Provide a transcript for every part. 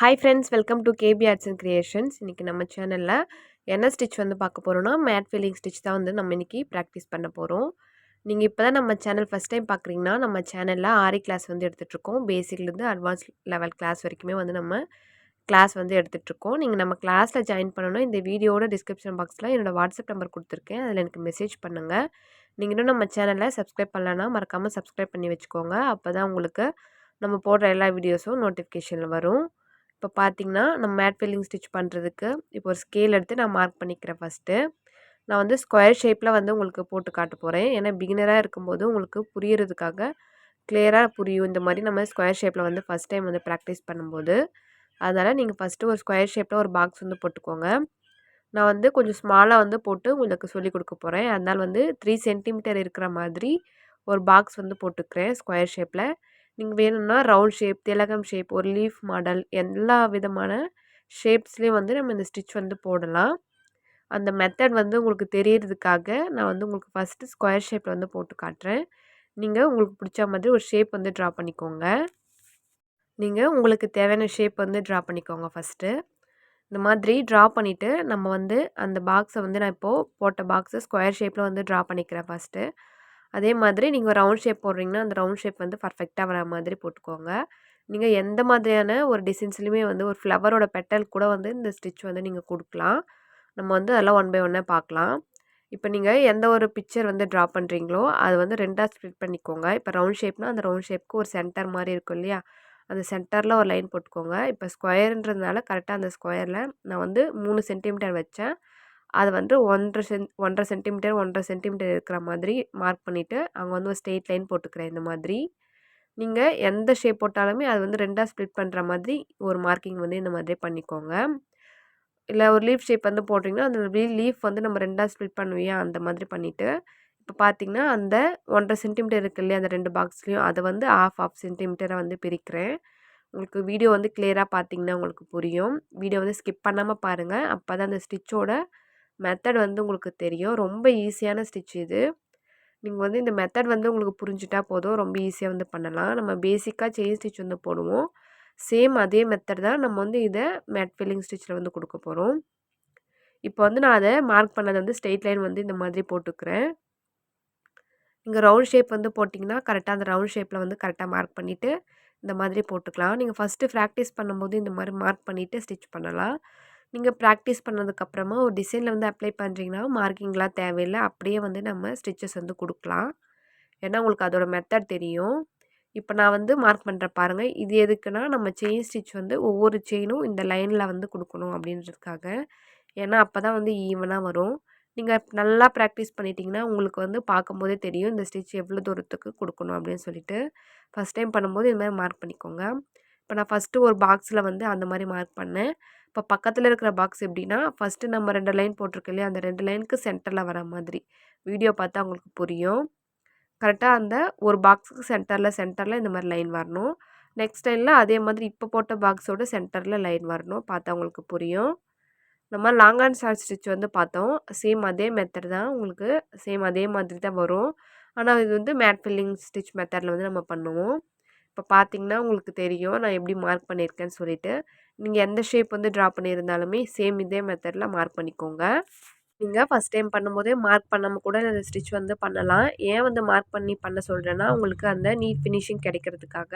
Hi friends, welcome to KP arts and creations. இன்றைக்கி நம்ம சேனலில் என்ன ஸ்டிச் வந்து பார்க்க போகிறோன்னா, மேட் ஃபில்லிங் ஸ்டிச் தான் வந்து நம்ம இன்றைக்கி ப்ராக்டிஸ் பண்ண போகிறோம். நீங்கள் இப்போ தான் நம்ம சேனல் ஃபஸ்ட் டைம் பார்க்குறீங்கன்னா, நம்ம சேனலில் ஆரி கிளாஸ் வந்து எடுத்துகிட்ருக்கோம். பேசிக்லேருந்து அட்வான்ஸ் லெவல் கிளாஸ் வரைக்குமே வந்து நம்ம கிளாஸ் வந்து எடுத்துகிட்ருக்கோம். நீங்கள் நம்ம கிளாஸில் ஜாயின் பண்ணணும். இந்த வீடியோட டிஸ்கிரிப்ஷன் பாக்ஸில் என்னோடய வாட்ஸ்அப் நம்பர் கொடுத்துருக்கேன். அதில் எனக்கு மெசேஜ் பண்ணுங்கள். நீங்கள் இன்னும் நம்ம சேனலை சப்ஸ்கிரைப் பண்ணலன்னா மறக்காமல் சப்ஸ்கிரைப் பண்ணி வச்சுக்கோங்க. அப்போ தான் உங்களுக்கு நம்ம போடுற எல்லா வீடியோஸும் நோட்டிஃபிகேஷனில் வரும். இப்போ பார்த்தீங்கன்னா, நம்ம மேட் ஃபில்லிங் ஸ்டிச் பண்ணுறதுக்கு இப்போ ஒரு ஸ்கேல் எடுத்து நான் மார்க் பண்ணிக்கிறேன் ஃபஸ்ட்டு. நான் வந்து ஸ்கொயர் ஷேப்பில் வந்து உங்களுக்கு போட்டு காட்ட போகிறேன். ஏன்னா பிகினராக இருக்கும்போது உங்களுக்கு புரியறதுக்காக கிளியராக புரியும். இந்த மாதிரி நம்ம ஸ்கொயர் ஷேப்பில் வந்து ஃபஸ்ட் டைம் வந்து ப்ராக்டிஸ் பண்ணும்போது. அதனால் நீங்கள் ஃபஸ்ட்டு ஒரு ஸ்கொயர் ஷேப்பில் ஒரு பாக்ஸ் வந்து போட்டுக்கோங்க. நான் வந்து கொஞ்சம் ஸ்மாலாக வந்து போட்டு உங்களுக்கு சொல்லிக் கொடுக்க போகிறேன். அதனால் வந்து 3 சென்டிமீட்டர் இருக்கிற மாதிரி ஒரு பாக்ஸ் வந்து போட்டுக்கிறேன் ஸ்கொயர் ஷேப்பில். நீங்கள் வேணும்னா ரவுண்ட் ஷேப், திலகம் ஷேப், ஒரு லீஃப் மாடல் எல்லா விதமான ஷேப்ஸ்லேயும் வந்து நம்ம இந்த ஸ்டிச் வந்து போடலாம். அந்த மெத்தட் வந்து உங்களுக்கு தெரியறதுக்காக நான் வந்து உங்களுக்கு ஃபஸ்ட்டு ஸ்கொயர் ஷேப்பில் வந்து போட்டு காட்டுறேன். நீங்கள் உங்களுக்கு பிடிச்ச மாதிரி ஒரு ஷேப் வந்து ட்ரா பண்ணிக்கோங்க. நீங்கள் உங்களுக்கு தேவையான ஷேப் வந்து ட்ரா பண்ணிக்கோங்க ஃபஸ்ட்டு. இந்த மாதிரி ட்ரா பண்ணிவிட்டு நம்ம வந்து அந்த பாக்ஸை வந்து நான் இப்போது போட்ட பாக்ஸை ஸ்கொயர் ஷேப்பில் வந்து ட்ரா பண்ணிக்கிறேன் ஃபஸ்ட்டு. அதே மாதிரி நீங்கள் ரவுண்ட் ஷேப் போடுறீங்கன்னா அந்த ரவுண்ட் ஷேப் வந்து பர்ஃபெக்டாக வர மாதிரி போட்டுக்கோங்க. நீங்கள் எந்த மாதிரியான ஒரு டிசைன்ஸ்லையுமே வந்து ஒரு ஃப்ளவரோட பெட்டல் கூட வந்து இந்த ஸ்டிச் வந்து நீங்கள் கொடுக்கலாம். நம்ம வந்து அதெல்லாம் ஒன் பை ஒன்னாக பார்க்கலாம். இப்போ நீங்கள் எந்த ஒரு பிக்சர் வந்து ட்ரா பண்ணுறீங்களோ அது வந்து 2ஆக ஸ்ப்ளிட் பண்ணிக்கோங்க. இப்போ ரவுண்ட் ஷேப்னால் அந்த ரவுண்ட் ஷேப்க்கு ஒரு சென்டர் மாதிரி இருக்கும் இல்லையா, அந்த சென்டரில் ஒரு லைன் போட்டுக்கோங்க. இப்போ ஸ்கொயர்ன்றதுனால கரெக்டாக அந்த ஸ்கொயரில் நான் வந்து 3 சென்டிமீட்டர் வச்சேன். அது வந்து 1.5 சென்டிமீட்டர் 1.5 சென்டிமீட்டர் இருக்கிற மாதிரி மார்க் பண்ணிவிட்டு அங்கே வந்து ஒரு ஸ்ட்ரெயிட் லைன் போட்டுக்கிறேன். இந்த மாதிரி நீங்கள் எந்த ஷேப் போட்டாலுமே அது வந்து 2ஆக ஸ்ப்ளிட் பண்ணுற மாதிரி ஒரு மார்க்கிங் வந்து இந்த மாதிரி பண்ணிக்கோங்க. இல்லை ஒரு லீஃப் ஷேப் வந்து போட்டிங்கன்னா அந்த லீஃப் வந்து நம்ம 2ஆக ஸ்ப்ளிட் பண்ணுவியா அந்த மாதிரி பண்ணிவிட்டு இப்போ பார்த்தீங்கன்னா அந்த 1.5 சென்டிமீட்டர் இருக்கு இல்லையா அந்த 2 பாக்ஸ்லேயும் அதை வந்து ஆஃப் சென்டிமீட்டரை வந்து பிரிக்கிறேன். உங்களுக்கு வீடியோ வந்து கிளியராக பார்த்தீங்கன்னா உங்களுக்கு புரியும். வீடியோ வந்து ஸ்கிப் பண்ணாமல் பாருங்கள். அப்போ தான் அந்த ஸ்டிச்சோட மெத்தட் வந்து உங்களுக்கு தெரியும். ரொம்ப ஈஸியான ஸ்டிச் இது. நீங்கள் வந்து இந்த மெத்தட் வந்து உங்களுக்கு புரிஞ்சுட்டா போதும். ரொம்ப ஈஸியாக வந்து பண்ணலாம். நம்ம பேசிக்காக செயின் ஸ்டிச் வந்து போடுவோம். சேம் அதே மெத்தட் தான் நம்ம வந்து இதை மேட் ஃபில்லிங் ஸ்டிச்சில் வந்து கொடுக்க போகிறோம். இப்போ வந்து நான் அதை மார்க் பண்ணதை வந்து ஸ்ட்ரெயிட் லைன் வந்து இந்த மாதிரி போட்டுக்கிறேன். நீங்கள் ரவுண்ட் ஷேப் வந்து போட்டிங்கன்னா கரெக்டாக அந்த ரவுண்ட் ஷேப்பில் வந்து கரெக்டாக மார்க் பண்ணிவிட்டு இந்த மாதிரி போட்டுக்கலாம். நீங்கள் ஃபஸ்ட்டு ப்ராக்டிஸ் பண்ணும்போது இந்த மாதிரி மார்க் பண்ணிவிட்டு ஸ்டிச் பண்ணலாம். நீங்கள் ப்ராக்டிஸ் பண்ணதுக்கப்புறமா ஒரு டிசைனில் வந்து அப்ளை பண்ணுறீங்கன்னா மார்க்கிங்லாம் தேவையில்லை. அப்படியே வந்து நம்ம ஸ்டிச்சஸ் வந்து கொடுக்கலாம். ஏன்னா உங்களுக்கு அதோட மெத்தட் தெரியும். இப்போ நான் வந்து மார்க் பண்ணுறேன் பாருங்கள். இது எதுக்குன்னா நம்ம செயின் ஸ்டிச் வந்து ஒவ்வொரு செயினும் இந்த லைனில் வந்து கொடுக்கணும் அப்படின்றதுக்காக. ஏன்னா அப்போ தான் வந்து ஈவனாக வரும். நீங்கள் நல்லா ப்ராக்டிஸ் பண்ணிட்டீங்கன்னா உங்களுக்கு வந்து பார்க்கும்போதே தெரியும் இந்த ஸ்டிச் எவ்வளோ தூரத்துக்கு கொடுக்கணும் அப்படின்னு சொல்லிட்டு. ஃபஸ்ட் டைம் பண்ணும்போது இது மாதிரி மார்க் பண்ணிக்கோங்க. இப்போ நான் ஃபஸ்ட்டு ஒரு பாக்ஸில் வந்து அந்த மாதிரி மார்க் பண்ணேன். இப்போ பக்கத்தில் இருக்கிற பாக்ஸ் எப்படின்னா ஃபஸ்ட்டு நம்ம 2 லைன் போட்டிருக்கு இல்லையா அந்த 2 லைனுக்கு சென்டரில் வர மாதிரி வீடியோ பார்த்தா உங்களுக்கு புரியும். கரெக்டாக அந்த ஒரு பாக்ஸுக்கு சென்டரில் இந்த மாதிரி லைன் வரணும். நெக்ஸ்ட் லைனில் அதே மாதிரி இப்போ போட்ட பாக்ஸோட சென்டரில் லைன் வரணும். பார்த்தா உங்களுக்கு புரியும். நம்ம லாங் அண்ட் ஷார்ட் ஸ்டிச் வந்து பார்த்தோம். சேம் அதே மெத்தட் தான் உங்களுக்கு சேம் அதே மாதிரி தான் வரும். ஆனால் இது வந்து மேட் ஃபில்லிங் ஸ்டிச் மெத்தடில் வந்து நம்ம பண்ணுவோம். இப்போ பார்த்தீங்கன்னா உங்களுக்கு தெரியும் நான் எப்படி மார்க் பண்ணியிருக்கேன்னு சொல்லிட்டு. நீங்கள் எந்த ஷேப் வந்து ட்ரா பண்ணியிருந்தாலுமே சேம் இதே மெத்தடில் மார்க் பண்ணிக்கோங்க. நீங்கள் ஃபஸ்ட் டைம் பண்ணும்போதே மார்க் பண்ணாமல் கூட அந்த ஸ்டிச் வந்து பண்ணலாம். ஏன் வந்து மார்க் பண்ணி பண்ண சொல்கிறேன்னா உங்களுக்கு அந்த நீட் ஃபினிஷிங் கிடைக்கிறதுக்காக.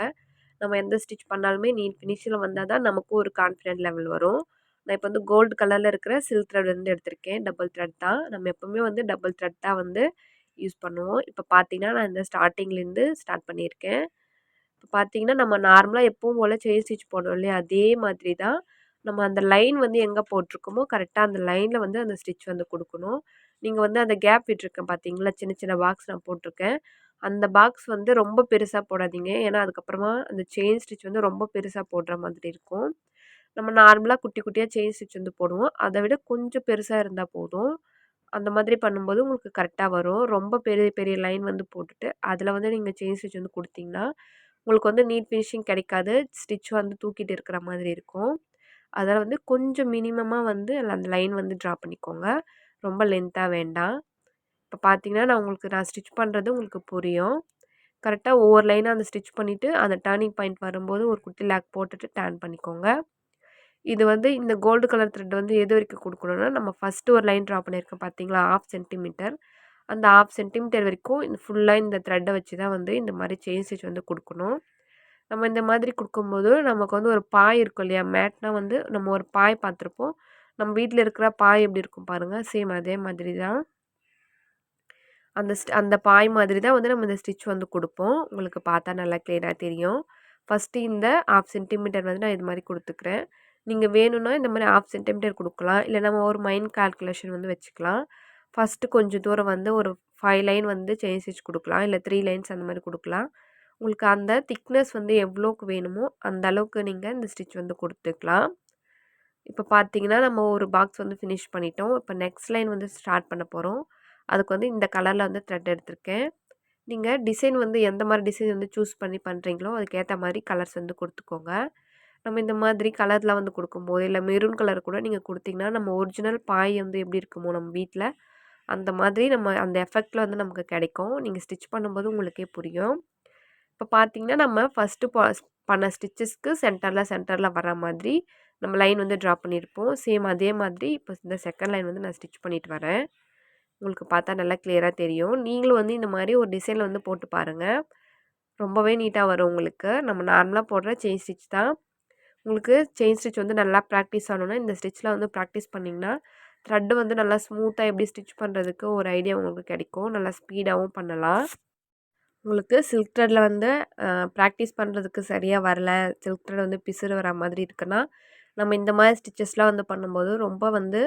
நம்ம எந்த ஸ்டிச் பண்ணாலுமே நீட் ஃபினிஷில் வந்தால் தான் நமக்கும் ஒரு கான்ஃபிடென்ட் லெவல் வரும். நான் இப்போ வந்து கோல்டு கலரில் இருக்கிற சில்க் த்ரெட் வந்து எடுத்திருக்கேன். டபுள் த்ரெட் தான். நம்ம எப்போவுமே வந்து டபுள் த்ரெட் தான் வந்து யூஸ் பண்ணுவோம். இப்போ பார்த்தீங்கன்னா நான் இந்த ஸ்டார்டிங்லேருந்து ஸ்டார்ட் பண்ணியிருக்கேன். இப்போ பார்த்தீங்கன்னா நம்ம நார்மலாக எப்பவும் போல் செயின் ஸ்டிச் போடுறோம் இல்லையா அதே மாதிரி தான் நம்ம அந்த லைன் வந்து எங்கே போட்டிருக்கோமோ கரெக்டாக அந்த லைனில் வந்து அந்த ஸ்டிச் வந்து கொடுக்கணும். நீங்கள் வந்து அந்த கேப் விட்டுருக்கேன் பார்த்தீங்களா சின்ன சின்ன பாக்ஸ் நான் போட்டிருக்கேன். அந்த பாக்ஸ் வந்து ரொம்ப பெருசாக போடாதீங்க. ஏன்னா அதுக்கப்புறமா அந்த செயின் ஸ்டிச் வந்து ரொம்ப பெருசாக போடுற மாதிரி இருக்கும். நம்ம நார்மலாக குட்டி குட்டியாக செயின் ஸ்டிச் வந்து போடுவோம். அதை விட கொஞ்சம் பெருசாக இருந்தால் போதும். அந்த மாதிரி பண்ணும்போது உங்களுக்கு கரெக்டாக வரும். ரொம்ப பெரிய பெரிய லைன் வந்து போட்டுட்டு அதில் வந்து நீங்கள் செயின் ஸ்டிச் வந்து கொடுத்தீங்கன்னா உங்களுக்கு வந்து நீட் ஃபினிஷிங் கிடைக்காது. ஸ்டிச் வந்து தூக்கிட்டு இருக்கிற மாதிரி இருக்கும். அதனால் வந்து கொஞ்சம் மினிமமாக வந்து அந்த லைன் வந்து ட்ரா பண்ணிக்கோங்க. ரொம்ப லென்த்தாக வேண்டாம். இப்போ பார்த்தீங்கன்னா நான் ஸ்டிச் பண்ணுறது உங்களுக்கு புரியும். கரெக்டாக ஒவ்வொரு லைனாக அந்த ஸ்டிச் பண்ணிவிட்டு அந்த டர்னிங் பாயிண்ட் வரும்போது ஒரு குட்டி லாக் போட்டுட்டு டர்ன் பண்ணிக்கோங்க. இது வந்து இந்த கோல்டு கலர் த்ரெட் வந்து எது வரைக்கும் குடுக்கணும்னா, நம்ம ஃபர்ஸ்ட்டு ஒரு லைன் ட்ரா பண்ணியிருக்கோம் பார்த்தீங்களா? 1/2 சென்டிமீட்டர். அந்த 1/2 சென்டிமீட்டர் வரைக்கும் ஃபுல்லா இந்த த்ரெட்ட வச்சு தான் வந்து இந்த மாரி செயின் ஸ்டிச் வந்து குடுக்கணும். நம்ம இந்த மாதிரி குடுக்கும்போது, நமக்கு வந்து ஒரு பாய் இருக்கும் இல்லையா? மேட்னா வந்து நம்ம ஒரு பாய் பார்த்துருப்போம். நம்ம வீட்ல இருக்கிற பாய் எப்படி இருக்கும் பாருங்க. சேம் அதே மாதிரி தான். அந்த பாய் மாதிரி தான் வந்து நம்ம இந்த ஸ்டிச் வந்து குடுப்போம். உங்களுக்கு பார்த்தா நல்லா கிளியரா தெரியும். ஃபர்ஸ்ட்டு இந்த 1/2 சென்டிமீட்டர் வந்து நான் இது மாரி குடுத்துக்கிறேன். நீங்க வேணும்னா இந்த மாரி 1/2 சென்டிமீட்டர் குடுக்கலாம். இல்ல நம்ம ஒரு மைண்ட் கால்குலேஷன் வந்து வச்சுக்கலாம். ஃபர்ஸ்ட்டு கொஞ்சம் தூரம் வந்து ஒரு 5 லைன் வந்து செயின் ஸ்டிச் குடுக்கலாம். இல்ல 3 லைன்ஸ் அந்த மாரி குடுக்கலாம். உங்களுக்கு அந்த திக்னஸ் வந்து எவ்வளோக்கு வேணுமோ, அந்த அளவுக்கு நீங்க இந்த ஸ்டிச் வந்து குடுத்துக்கலாம். இப்ப பார்த்தீங்கன்னா, நம்ம ஒரு பாக்ஸ் வந்து ஃபினிஷ் பண்ணிட்டோம். இப்ப நெக்ஸ்ட் லைன் வந்து ஸ்டார்ட் பண்ண போறோம். அதுக்கு வந்து இந்த கலர்ல வந்து த்ரெட் எடுத்திருக்கேன். நீங்க டிசைன் வந்து எந்த மாரி டிசைன் வந்து சூஸ் பண்ணி பண்றீங்களோ, அதுக்கேத்த மாரி கலர்ஸ் வந்து குடுத்துக்கோங்க. நம்ம இந்த மாதிரி கலர்லாம் வந்து குடுக்கும்போது, இல்ல மெரூன் கலர் கூட நீங்க குடுத்தீங்கன்னா, நம்ம ஒரிஜினல் பாய் வந்து எப்படி இருக்குமோ நம்ம வீட்ல, அந்த மாதிரி நம்ம அந்த எஃபெக்ட்ல வந்து நமக்கு கெடைக்கும். நீங்க ஸ்டிச் பண்ணும்போது உங்களுக்கே புரியும். இப்ப பார்த்தீங்கன்னா, நம்ம ஃபர்ஸ்ட்டு பண்ண ஸ்டிச்சஸ்க்கு சென்டர்ல வர மாதிரி நம்ம லைன் வந்து ட்ரா பண்ணியிருப்போம். சேம் அதே மாதிரி இப்போ இந்த செகண்ட் லைன் வந்து நான் ஸ்டிச் பண்ணிட்டு வரேன். உங்களுக்கு பார்த்தா நல்லா கிளியரா தெரியும். நீங்களும் வந்து இந்த மாரி ஒரு டிசைன்ல வந்து போட்டு பாருங்க. ரொம்பவே நீட்டா வரும் உங்களுக்கு. நம்ம நார்மலா போடுற செயின் ஸ்டிச் தான். உங்களுக்கு செயின் ஸ்டிச் வந்து நல்லா ப்ராக்டிஸ் ஆகணும்னா, இந்த ஸ்டிச்லாம் வந்து ப்ராக்டிஸ் பண்ணிங்கன்னா, த்ரெட் வந்து நல்லா ஸ்மூத்தா எப்படி ஸ்டிச் பண்ணுறதுக்கு ஒரு ஐடியா உங்களுக்கு கிடைக்கும். நல்லா ஸ்பீடாவும் பண்ணலாம். உங்களுக்கு சில்க் த்ரெட்ல வந்து ப்ராக்டிஸ் பண்ணுறதுக்கு சரியா வரல, சில்க் த்ரெட் வந்து பிசுறு வர மாதிரி இருக்குன்னா, நம்ம இந்த மாரி ஸ்டிச்சஸ்லாம் வந்து பண்ணும்போது ரொம்ப வந்து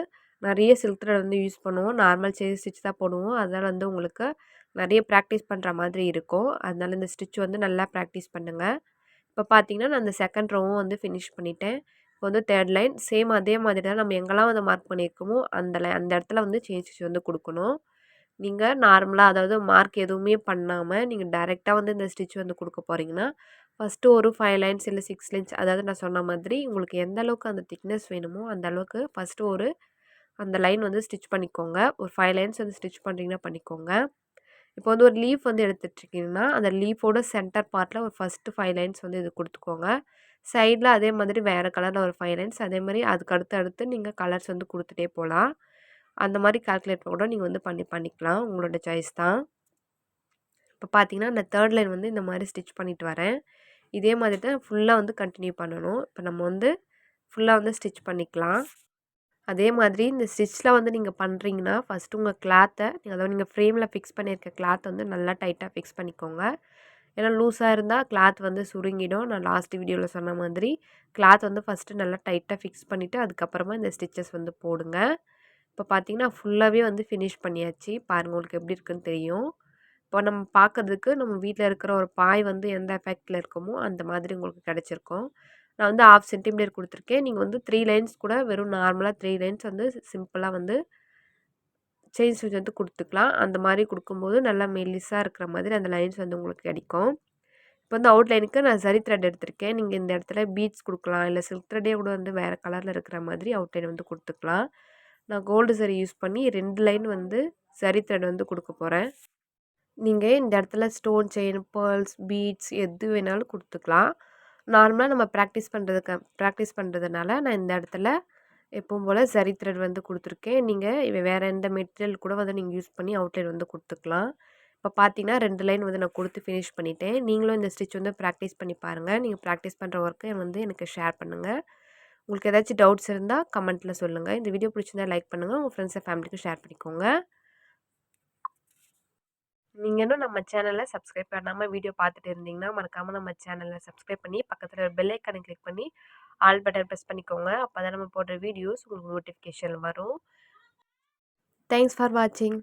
நெறைய சில்க் த்ரெட் வந்து யூஸ் பண்ணுவோம். நார்மல் செயின் ஸ்டிச் தான் போடுவோம். அதனால வந்து உங்களுக்கு நெறைய ப்ராக்டிஸ் பண்ற மாதிரி இருக்கும். அதனால இந்த ஸ்டிச் வந்து நல்லா ப்ராக்டிஸ் பண்ணுங்க. இப்போ பார்த்தீங்கன்னா, நான் அந்த செகண்ட் ரோவும் வந்து ஃபினிஷ் பண்ணிட்டேன். இப்போ வந்து 3 லைன் சேம் அதே மாதிரி தான் நம்ம எங்கெல்லாம் வந்து மார்க் பண்ணியிருக்கோமோ, அந்த இடத்துல வந்து செயின் ஸ்டிச் வந்து குடுக்கணும். நீங்க நார்மலா அதாவது மார்க் எதுவுமே பண்ணாம, நீங்க டைரக்ட்டா வந்து இந்த ஸ்டிச் வந்து குடுக்க போறீங்கன்னா, ஃபர்ஸ்ட்டு ஒரு 5 லைன்ஸ் இல்ல 6 லைன்ஸ் அதாவது நான் சொன்ன மாதிரி உங்களுக்கு எந்த அளவுக்கு அந்த திக்னஸ் வேணுமோ, அந்த அளவுக்கு ஃபர்ஸ்ட்டு அந்த லைன் வந்து ஸ்டிச் பண்ணிக்கோங்க. ஒரு 5 லைன்ஸ் வந்து ஸ்டிச் பண்றீங்கன்னா பண்ணிக்கோங்க. இப்போ வந்து ஒரு லீஃப் வந்து எடுத்துட்டுருக்கீங்கன்னா, அந்த லீஃபோட சென்டர் பார்ட்ல ஒரு ஃபர்ஸ்ட்டு 5 லைன்ஸ் வந்து இது குடுத்துக்கோங்க. சைட்ல அதே மாதிரி வேற கலர்ல ஒரு 5 லைன்ஸ் அதே மாரி அதுக்கு அடுத்து நீங்க கலர்ஸ் வந்து குடுத்துட்டே போலாம். அந்த மாரி கால்குலேட் கூட நீங்க வந்து பண்ணிக்கலாம். உங்களோட சாய்ஸ் தான். இப்போ பார்த்தீங்கன்னா, அந்த 3 லைன் வந்து இந்த மாரி ஸ்டிச் பண்ணிட்டு வரேன். இதே மாதிரி தான் ஃபுல்லா வந்து கன்டின்யூ பண்ணணும். இப்போ நம்ம வந்து ஃபுல்லா வந்து ஸ்டிச் பண்ணிக்கலாம். அதே மாதிரி இந்த ஸ்டிச்லாம் வந்து நீங்க பண்றீங்கன்னா, ஃபர்ஸ்ட்டு உங்க கிளாத்த அதாவது நீங்க ஃப்ரேம்ல ஃபிக்ஸ் பண்ணியிருக்க கிளாத் வந்து நல்லா டைட்டா ஃபிக்ஸ் பண்ணிக்கோங்க. ஏன்னா லூஸா இருந்தா கிளாத் வந்து சுருங்கிடும். நான் லாஸ்ட் வீடியோல சொன்ன மாதிரி கிளாத் வந்து ஃபர்ஸ்ட்டு நல்லா டைட்டா ஃபிக்ஸ் பண்ணிட்டு, அதுக்கப்புறமா இந்த ஸ்டிச்சஸ் வந்து போடுங்க. இப்போ பார்த்தீங்கன்னா, ஃபுல்லாவே வந்து ஃபினிஷ் பண்ணியாச்சு. பாருங்க உங்களுக்கு எப்படி இருக்குன்னு தெரியும். இப்போ நம்ம பார்க்கறதுக்கு நம்ம வீட்ல இருக்கிற ஒரு பாய் வந்து எந்த எஃபெக்ட்ல இருக்குமோ, அந்த மாதிரி உங்களுக்கு கிடைச்சிருக்கும். நான் வந்து 1/2 சென்டிமீட்டர் குடுத்துருக்கேன். நீங்க வந்து 3 லைன்ஸ் கூட வெறும் நார்மலா 3 லைன்ஸ் வந்து சிம்பிளா வந்து செயின் ஸ்டிச் வந்து குடுத்துக்கலாம். அந்த மாரி குடுக்கும்போது நல்லா மெல்லிசா இருக்கிற மாதிரி அந்த லைன்ஸ் வந்து உங்களுக்கு கிடைக்கும். இப்போ வந்து அவுட்லைனுக்கு நான் ஜரி த்ரெட் எடுத்திருக்கேன். நீங்க இந்த இடத்துல பீட்ஸ் குடுக்கலாம். இல்ல சில்க் த்ரெட்டே கூட வந்து வேற கலர்ல இருக்கிற மாதிரி அவுட்லைன் வந்து குடுத்துக்கலாம். நான் கோல்டு ஜரி யூஸ் பண்ணி 2 லைன் வந்து ஜரி த்ரெட் வந்து குடுக்க போறேன். நீங்க இந்த இடத்துல ஸ்டோன் செயின், பேர்ல்ஸ், பீட்ஸ் எது வேணாலும் குடுத்துக்கலாம். நார்மலா நம்ம பிராக்டிஸ் பண்றதுனால நான் இந்த இடத்துல எப்பவும் போல ஜரி த்ரெட் வந்து குடுத்துருக்கேன். நீங்க வேற எந்த மெட்டீரியல் கூட வந்து நீங்க யூஸ் பண்ணி அவுட்லைன் வந்து குடுத்துக்கலாம். இப்ப பார்த்தீங்கன்னா 2 லைன் வந்து நான் குடுத்து ஃபினிஷ் பண்ணிட்டேன். நீங்களும் இந்த ஸ்டிச் வந்து பிராக்டிஸ் பண்ணி பாருங்க. நீங்க பிராக்டிஸ் பண்ற ஒர்க்க வந்து எனக்கு ஷேர் பண்ணுங்க. உங்களுக்கு ஏதாச்சும் டவுட்ஸ் இருந்தா கமெண்ட்ல சொல்லுங்க. இந்த வீடியோ பிடிச்சிருந்தா லைக் பண்ணுங்க. உங்க ஃப்ரெண்ட்ஸ் அண்ட் ஃபேமிலிக்கும் ஷேர் பண்ணிக்கோங்க. நீங்க இன்னும் நம்ம சேனல சப்ஸ்கிரைப் பண்ணாம வீடியோ பார்த்துட்டு இருந்தீங்கன்னா, மறக்காம நம்ம சேனல சப்ஸ்கிரைப் பண்ணி, பக்கத்துல ஒரு பெல் ஐகான கிளிக் பண்ணி, ஆல் பட்டன் பிரஸ் பண்ணிக்கோங்க. அப்பதான் நம்ம போடுற வீடியோஸ் உங்களுக்கு நோட்டிஃபிகேஷன் வரும். தேங்க்ஸ் ஃபார் வாட்சிங்.